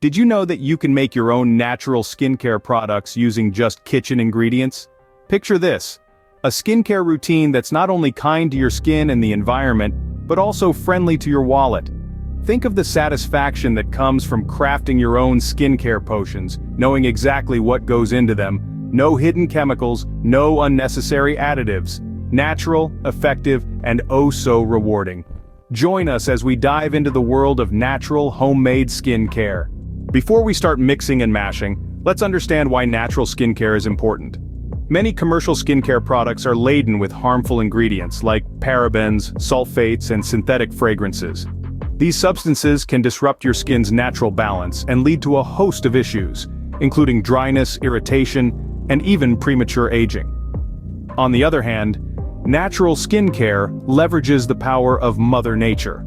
Did you know that you can make your own natural skincare products using just kitchen ingredients? Picture this: a skincare routine that's not only kind to your skin and the environment, but also friendly to your wallet. Think of the satisfaction that comes from crafting your own skincare potions, knowing exactly what goes into them. No hidden chemicals, no unnecessary additives. Natural, effective, and oh so rewarding. Join us as we dive into the world of natural, homemade skincare. Before we start mixing and mashing, let's understand why natural skincare is important. Many commercial skincare products are laden with harmful ingredients like parabens, sulfates, and synthetic fragrances. These substances can disrupt your skin's natural balance and lead to a host of issues, including dryness, irritation, and even premature aging. On the other hand, natural skincare leverages the power of Mother Nature.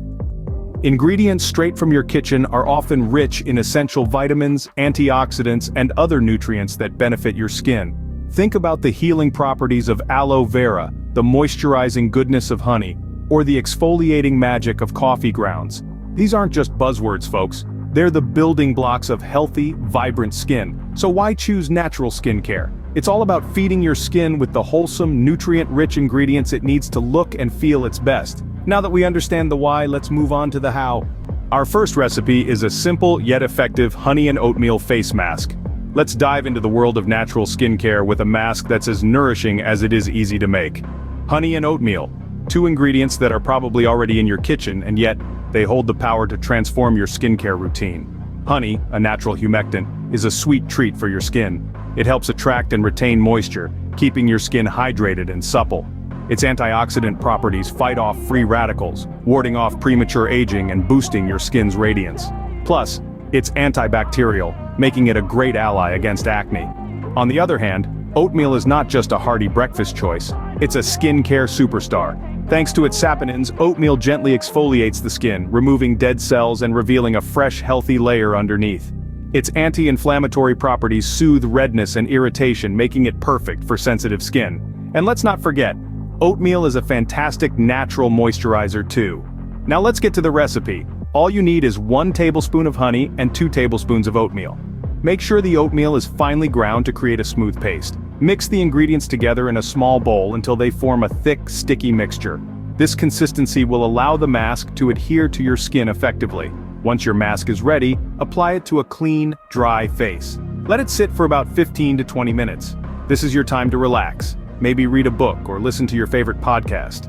Ingredients straight from your kitchen are often rich in essential vitamins, antioxidants, and other nutrients that benefit your skin. Think about the healing properties of aloe vera, the moisturizing goodness of honey, or the exfoliating magic of coffee grounds. These aren't just buzzwords, folks. They're the building blocks of healthy, vibrant skin. So why choose natural skincare? It's all about feeding your skin with the wholesome, nutrient-rich ingredients it needs to look and feel its best. Now that we understand the why, let's move on to the how. Our first recipe is a simple yet effective honey and oatmeal face mask. Let's dive into the world of natural skincare with a mask that's as nourishing as it is easy to make. Honey and oatmeal, two ingredients that are probably already in your kitchen, and yet they hold the power to transform your skincare routine. Honey, a natural humectant, is a sweet treat for your skin. It helps attract and retain moisture, keeping your skin hydrated and supple. Its antioxidant properties fight off free radicals, warding off premature aging and boosting your skin's radiance. Plus, it's antibacterial, making it a great ally against acne. On the other hand, oatmeal is not just a hearty breakfast choice, it's a skincare superstar. Thanks to its saponins, oatmeal gently exfoliates the skin, removing dead cells and revealing a fresh, healthy layer underneath. Its anti-inflammatory properties soothe redness and irritation, making it perfect for sensitive skin. And let's not forget, oatmeal is a fantastic natural moisturizer too. Now let's get to the recipe. All you need is 1 tablespoon of honey and 2 tablespoons of oatmeal. Make sure the oatmeal is finely ground to create a smooth paste. Mix the ingredients together in a small bowl until they form a thick, sticky mixture. This consistency will allow the mask to adhere to your skin effectively. Once your mask is ready, apply it to a clean, dry face. Let it sit for about 15 to 20 minutes. This is your time to relax. Maybe read a book or listen to your favorite podcast.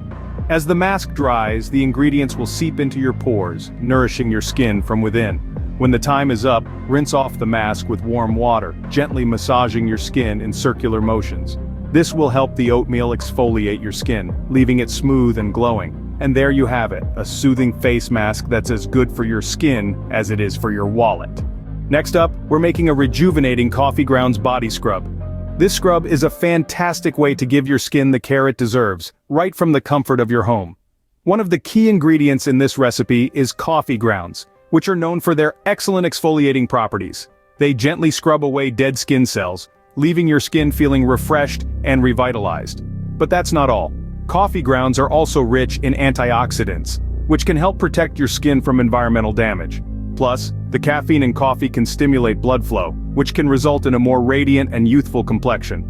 As the mask dries, the ingredients will seep into your pores, nourishing your skin from within. When the time is up, rinse off the mask with warm water, gently massaging your skin in circular motions. This will help the oatmeal exfoliate your skin, leaving it smooth and glowing. And there you have it, a soothing face mask that's as good for your skin as it is for your wallet. Next up, we're making a rejuvenating coffee grounds body scrub. This scrub is a fantastic way to give your skin the care it deserves, right from the comfort of your home. One of the key ingredients in this recipe is coffee grounds, which are known for their excellent exfoliating properties. They gently scrub away dead skin cells, leaving your skin feeling refreshed and revitalized. But that's not all. Coffee grounds are also rich in antioxidants, which can help protect your skin from environmental damage. Plus, the caffeine in coffee can stimulate blood flow, which can result in a more radiant and youthful complexion.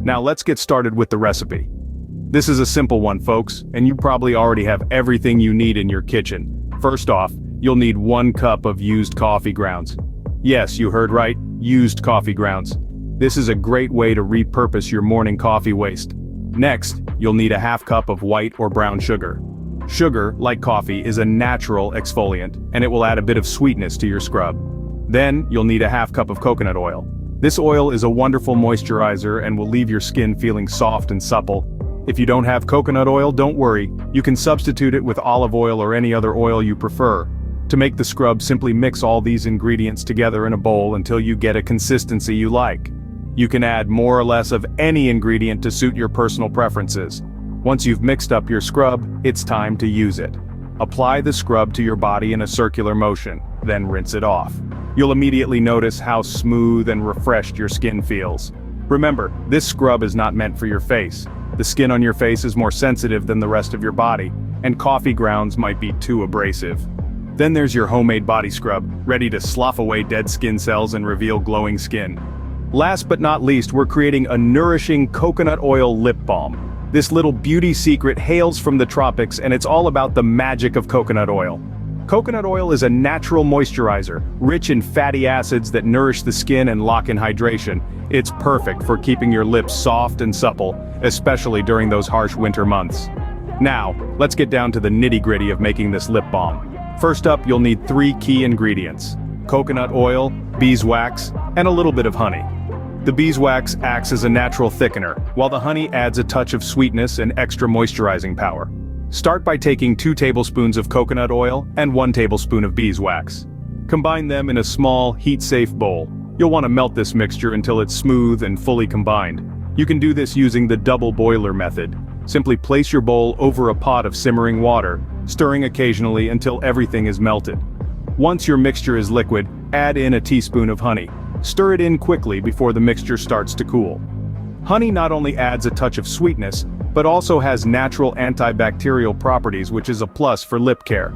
Now let's get started with the recipe. This is a simple one, folks, and you probably already have everything you need in your kitchen. First off, you'll need 1 cup of used coffee grounds. Yes, you heard right, used coffee grounds. This is a great way to repurpose your morning coffee waste. Next, you'll need a ½ cup of white or brown sugar. Sugar, like coffee, is a natural exfoliant, and it will add a bit of sweetness to your scrub. Then, you'll need a ½ cup of coconut oil. This oil is a wonderful moisturizer and will leave your skin feeling soft and supple. If you don't have coconut oil, don't worry, you can substitute it with olive oil or any other oil you prefer. To make the scrub, simply mix all these ingredients together in a bowl until you get a consistency you like. You can add more or less of any ingredient to suit your personal preferences. Once you've mixed up your scrub, it's time to use it. Apply the scrub to your body in a circular motion, then rinse it off. You'll immediately notice how smooth and refreshed your skin feels. Remember, this scrub is not meant for your face. The skin on your face is more sensitive than the rest of your body, and coffee grounds might be too abrasive. Then there's your homemade body scrub, ready to slough away dead skin cells and reveal glowing skin. Last but not least, we're creating a nourishing coconut oil lip balm. This little beauty secret hails from the tropics, and it's all about the magic of coconut oil. Coconut oil is a natural moisturizer, rich in fatty acids that nourish the skin and lock in hydration. It's perfect for keeping your lips soft and supple, especially during those harsh winter months. Now, let's get down to the nitty-gritty of making this lip balm. First up, you'll need 3 key ingredients: coconut oil, beeswax, and a little bit of honey. The beeswax acts as a natural thickener, while the honey adds a touch of sweetness and extra moisturizing power. Start by taking 2 tablespoons of coconut oil and 1 tablespoon of beeswax. Combine them in a small, heat-safe bowl. You'll want to melt this mixture until it's smooth and fully combined. You can do this using the double boiler method. Simply place your bowl over a pot of simmering water, stirring occasionally until everything is melted. Once your mixture is liquid, add in a teaspoon of honey. Stir it in quickly before the mixture starts to cool. Honey not only adds a touch of sweetness, but also has natural antibacterial properties, which is a plus for lip care.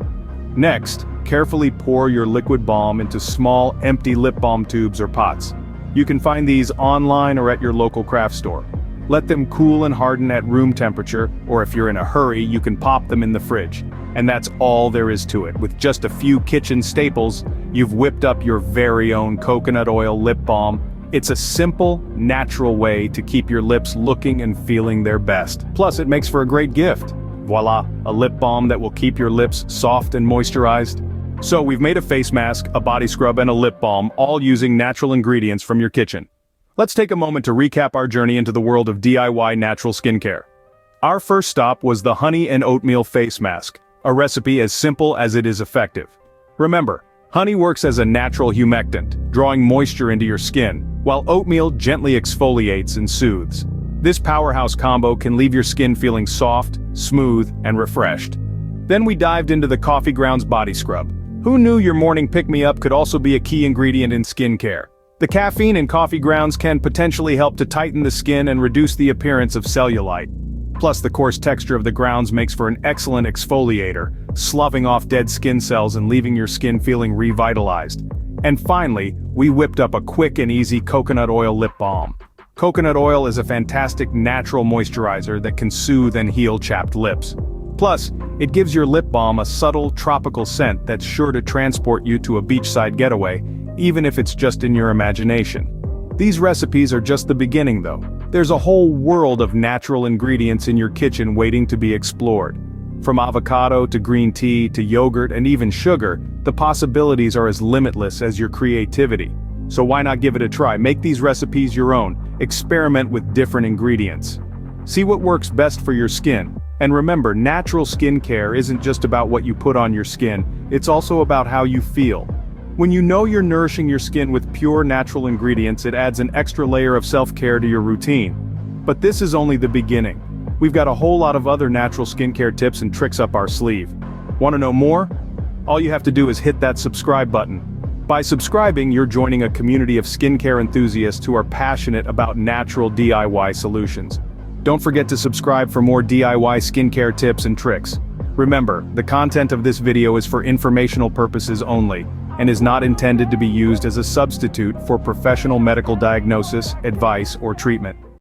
Next, carefully pour your liquid balm into small, empty lip balm tubes or pots. You can find these online or at your local craft store. Let them cool and harden at room temperature, or if you're in a hurry, you can pop them in the fridge. And that's all there is to it. With just a few kitchen staples, you've whipped up your very own coconut oil lip balm. It's a simple, natural way to keep your lips looking and feeling their best. Plus, it makes for a great gift. Voila, a lip balm that will keep your lips soft and moisturized. So we've made a face mask, a body scrub, and a lip balm, all using natural ingredients from your kitchen. Let's take a moment to recap our journey into the world of DIY natural skincare. Our first stop was the honey and oatmeal face mask, a recipe as simple as it is effective. Remember, honey works as a natural humectant, drawing moisture into your skin, while oatmeal gently exfoliates and soothes. This powerhouse combo can leave your skin feeling soft, smooth, and refreshed. Then we dived into the coffee grounds body scrub. Who knew your morning pick-me-up could also be a key ingredient in skincare? The caffeine in coffee grounds can potentially help to tighten the skin and reduce the appearance of cellulite. Plus, the coarse texture of the grounds makes for an excellent exfoliator, sloughing off dead skin cells and leaving your skin feeling revitalized. And finally, we whipped up a quick and easy coconut oil lip balm. Coconut oil is a fantastic natural moisturizer that can soothe and heal chapped lips. Plus, it gives your lip balm a subtle tropical scent that's sure to transport you to a beachside getaway, even if it's just in your imagination. These recipes are just the beginning though. There's a whole world of natural ingredients in your kitchen waiting to be explored. From avocado to green tea to yogurt and even sugar, the possibilities are as limitless as your creativity. So why not give it a try? Make these recipes your own. Experiment with different ingredients. See what works best for your skin. And remember, natural skincare isn't just about what you put on your skin, it's also about how you feel. When you know you're nourishing your skin with pure natural ingredients, it adds an extra layer of self-care to your routine. But this is only the beginning. We've got a whole lot of other natural skincare tips and tricks up our sleeve. Want to know more? All you have to do is hit that subscribe button. By subscribing, you're joining a community of skincare enthusiasts who are passionate about natural DIY solutions. Don't forget to subscribe for more DIY skincare tips and tricks. Remember, the content of this video is for informational purposes only, and is not intended to be used as a substitute for professional medical diagnosis, advice, or treatment.